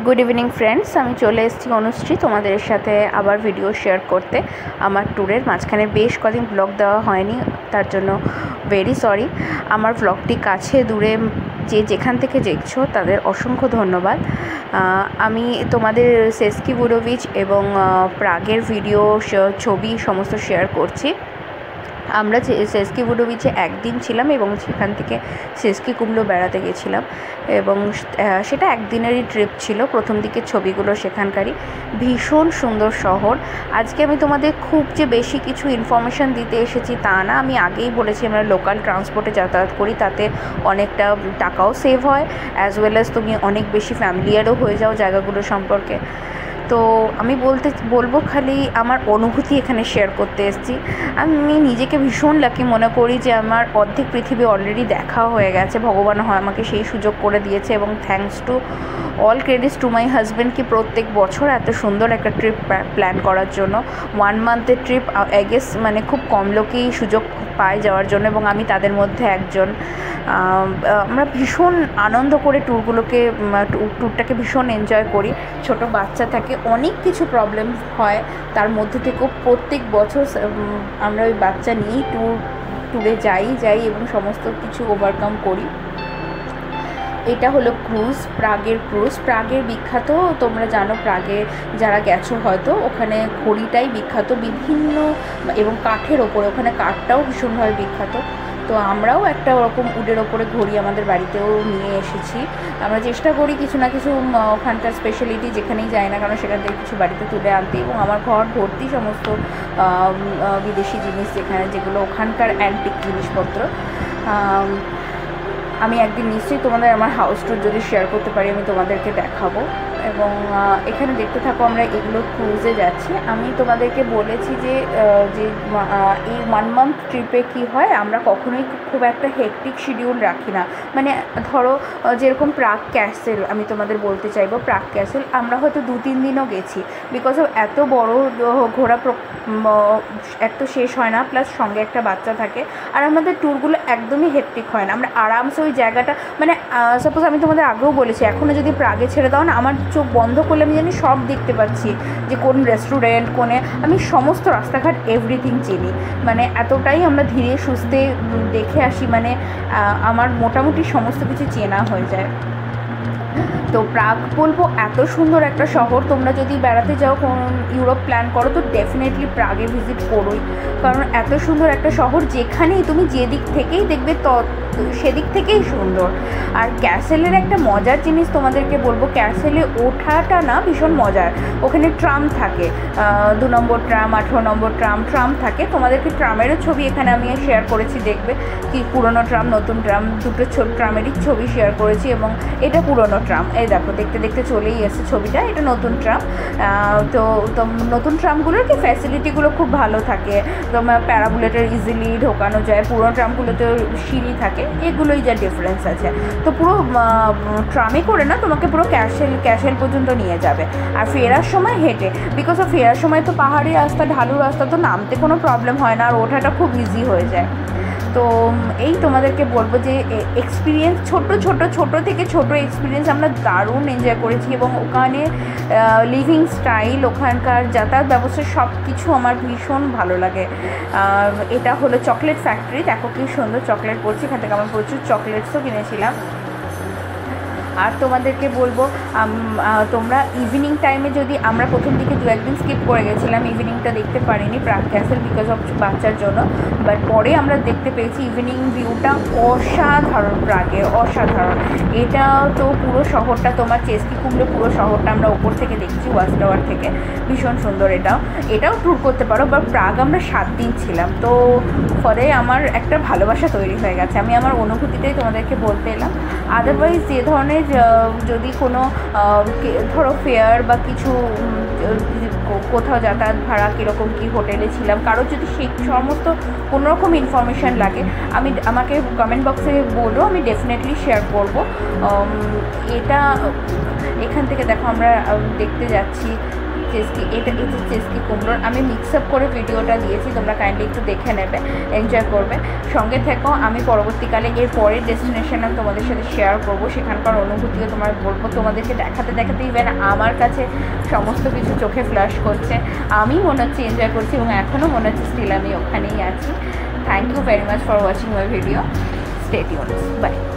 Good evening friends, আমি চলে এসেছি অনুশ্রী তোমাদের সাথে আবার ভিডিও শেয়ার করতে। আমার ট্যুরের মাঝখানে বেশ কদিন ব্লগ দেওয়া হয়নি, তার জন্য ভেরি সরি। আমার ব্লগটি কাছে দূরে যেখান থেকে দেখছো তাদের অসংখ্য ধন্যবাদ। আমি তোমাদের সেস্কি বুডোভিচ এবং প্রাগের ভিডিও ছবি সমস্ত শেয়ার করছি। আমরা সেস্কি বুডোভিচে একদিন ছিলাম এবং সেখান থেকে সেস্কি কুমলো বেড়াতে গেছিলাম এবং সেটা একদিনেরই ট্রিপ ছিল। প্রথম দিকের ছবিগুলো সেখানকারই। ভীষণ সুন্দর শহর। আজকে আমি তোমাদের খুব যে বেশি কিছু ইনফরমেশান দিতে এসেছি তা না। আমি আগেই বলেছি আমরা লোকাল ট্রান্সপোর্টে যাতায়াত করি, তাতে অনেকটা টাকাও সেভ হয়, অ্যাজ ওয়েল অ্যাজ তুমি অনেক বেশি ফ্যামিলিয়ারও হয়ে যাও জায়গাগুলো সম্পর্কে। তো আমি বলবো খালি আমার অনুভূতি এখানে শেয়ার করতে এসেছি। আমি নিজেকে ভীষণ লাকি মনে করি যে আমার অর্ধেক পৃথিবী অলরেডি দেখা হয়ে গেছে। ভগবান হয় আমাকে সেই সুযোগ করে দিয়েছে এবং thanks to all credits to my husband কি প্রত্যেক বছর এত সুন্দর একটা ট্রিপ প্ল্যান করার জন্য। 1 মান্থের ট্রিপ আই গেস মানে খুব কম লোকই সুযোগ পায় যাওয়ার জন্য এবং আমি তাদের মধ্যে একজন। আমরা ভীষণ আনন্দ করে ট্যুরটাকে ভীষণ এনজয় করি। ছোট বাচ্চা থাকে, অনেক কিছু প্রবলেম হয়, তার মধ্যে থেকেও প্রত্যেক বছর আমরা ওই বাচ্চা নিয়েই ট্যুরে যাই এবং সমস্ত কিছু ওভারকাম করি। এটা হলো ক্রুজ, প্রাগের বিখ্যাত। তোমরা জানো প্রাগে যারা গেছো হয়তো, ওখানে ঘড়িটাই বিখ্যাত বিভিন্ন এবং কাঠের ওপরে, ওখানে কাঠটাও ভীষণভাবে বিখ্যাত। তো আমরাও একটা ওরকম উডের ওপরে ঘড়ি আমাদের বাড়িতেও নিয়ে এসেছি। আমরা চেষ্টা করি কিছু না কিছু ওখানকার স্পেশালিটি যেখানেই যাই না কারণ সেখান থেকে কিছু বাড়িতে তুলে আনতে। এবং আমার ঘর ভর্তি সমস্ত বিদেশি জিনিস যেগুলো ওখানকার অ্যান্টিক জিনিসপত্র। আমি একদিন নিশ্চয়ই তোমাদের আমার হাউস ট্যুর যদি শেয়ার করতে পারি আমি তোমাদেরকে দেখাবো। এবং এখানে দেখতে থাকো, আমরা এগুলো ক্রুজে যাচ্ছি। আমি তোমাদেরকে বলেছি যে এই 1 মান্থ ট্রিপে কি হয়, আমরা কখনোই খুব একটা হেকটিক শিডিউল রাখি না। মানে ধরো যেরকম প্রাগ ক্যাসেল, আমি তোমাদের বলতে চাইবো প্রাগ ক্যাসেল আমরা হয়তো 2-3 দিনও গেছি, বিকজ অফ এত বড় ঘোরা এক তো শেষ হয় না, প্লাস সঙ্গে একটা বাচ্চা থাকে। আর আমাদের ট্যুরগুলো একদমই হেকটিক হয় না, আমরা আরামসে ওই জায়গাটা মানে সাপোজ আমি তোমাদের আগেও বলেছি এখনও যদি প্রাগে ছেড়ে দাও না, আমার চোখ বন্ধ করলে আমি জানি সব দেখতে পাচ্ছি, যে কোন রেস্টুরেন্ট কোনে, আমি সমস্ত রাস্তাঘাট এভরিথিং চিনি। মানে এতটাই আমরা ধীরে সুস্থে দেখে আসি, মানে আমার মোটামুটি সমস্ত কিছু চেনা হয়ে যায়। তো প্রাগ বলবো এত সুন্দর একটা শহর, তোমরা যদি বেড়াতে যাও ইউরোপ প্ল্যান করো তো ডেফিনেটলি প্রাগে ভিজিট করোই, কারণ এত সুন্দর একটা শহর যেখানেই তুমি যেদিক থেকেই দেখবে সেদিক থেকেই সুন্দর। আর ক্যাসেলের একটা মজার জিনিস তোমাদেরকে বলবো, ক্যাসেলে ওঠাটা না ভীষণ মজার। ওখানে ট্রাম থাকে, 2 নম্বর ট্রাম, 18 নম্বর ট্রাম থাকে। তোমাদেরকে ট্রামেরও ছবি এখানে আমি শেয়ার করেছি, দেখবে কি পুরনো ট্রাম নতুন ট্রাম দুটো ট্রামেরই ছবি শেয়ার করেছি। এবং এটা পুরনো ট্রাম, এই দেখো দেখতে দেখতে চলেই এসেছে ছবিটা, এটা নতুন ট্রাম। তো নতুন ট্রামগুলোর কি ফ্যাসিলিটিগুলো খুব ভালো থাকে, তোমার প্যারাবুলেটার ইজিলি ঢোকানো যায়, পুরনো ট্রামগুলোতে সিঁড়ি থাকে, এগুলোই যা ডিফারেন্স আছে। তো পুরো ট্রামে করে না, তোমাকে পুরো ক্যাসেল পর্যন্ত নিয়ে যাবে। আর ফেরার সময় হেঁটে, বিকজ অফ ফেরার সময় তো পাহাড়ি রাস্তা, ঢালু রাস্তা, তো নামতে কোনো প্রবলেম হয় না আর ওঠাটা খুব ইজি হয়ে যায়। তো এই তোমাদেরকে বলবো যে এক্সপিরিয়েন্স ছোট থেকে ছোট এক্সপিরিয়েন্স আমরা দারুণ এনজয় করেছি। এবং ওখানে লিভিং স্টাইল, ওখানকার যাতায়াত ব্যবস্থা সব কিছু আমার ভীষণ ভালো লাগে। এটা হলো চকলেট ফ্যাক্টরি, দেখো কি সুন্দর চকলেট পড়ছে, এখান থেকে আমার প্রচুর চকলেটসও কিনেছিলাম। আর তোমাদেরকে বলবো তোমরা ইভিনিং টাইমে যদি, আমরা প্রথম দিকে 2-1 দিন স্কিপ করে গেছিলাম, ইভিনিংটা দেখতে পারিনি প্রাগ ক্যাসেল বিকজ অফ বাচ্চার জন্য, বাট পরে আমরা দেখতে পেয়েছি ইভিনিং ভিউটা অসাধারণ, প্রাগের অসাধারণ। এটা তো পুরো শহরটা তোমার সেস্কি কুমলো পুরো শহরটা আমরা ওপর থেকে দেখছি, ওয়াচ টাওয়ার থেকে, ভীষণ সুন্দর। এটাও ট্যুর করতে পারো। বা প্রাগ আমরা 7 দিন ছিলাম, তো ফলে আমার একটা ভালোবাসা তৈরি হয়ে গেছে। আমি আমার অনুভূতিটাই তোমাদেরকে বলতে এলাম। আদারওয়াইজ যে ধরনের যদি কোনো ধরো ফেয়ার বা কিছু কোথাও যাতায়াত ভাড়া কীরকম কী হোটেলে ছিলাম, কারোর যদি সেই সমস্ত কোনোরকম ইনফরমেশান লাগে আমাকে কমেন্ট বক্সে বলো, আমি ডেফিনেটলি শেয়ার করব। এখান থেকে দেখো আমরা দেখতে যাচ্ছি চেস্কি, এটা এই যে চেস্কি কুমড়োর আমি মিক্স আপ করে ভিডিওটা দিয়েছি, তোমরা কাইন্ডলি একটু দেখে নেবে, এনজয় করবে, সঙ্গে থেকো। আমি পরবর্তীকালে এর পরের ডেস্টিনেশন তোমাদের সাথে শেয়ার করবো, সেখানকার অনুভূতিও তোমার বলবো, তোমাদেরকে দেখাতে দেখাতে ইভেন আমার কাছে সমস্ত কিছু চোখে ফ্ল্যাশ করছে, আমি মনে হচ্ছে এনজয় করছি এবং এখনও মনে হচ্ছে স্টিল আমি ওখানেই আছি। Thank you very much for watching my video, stay tuned, by.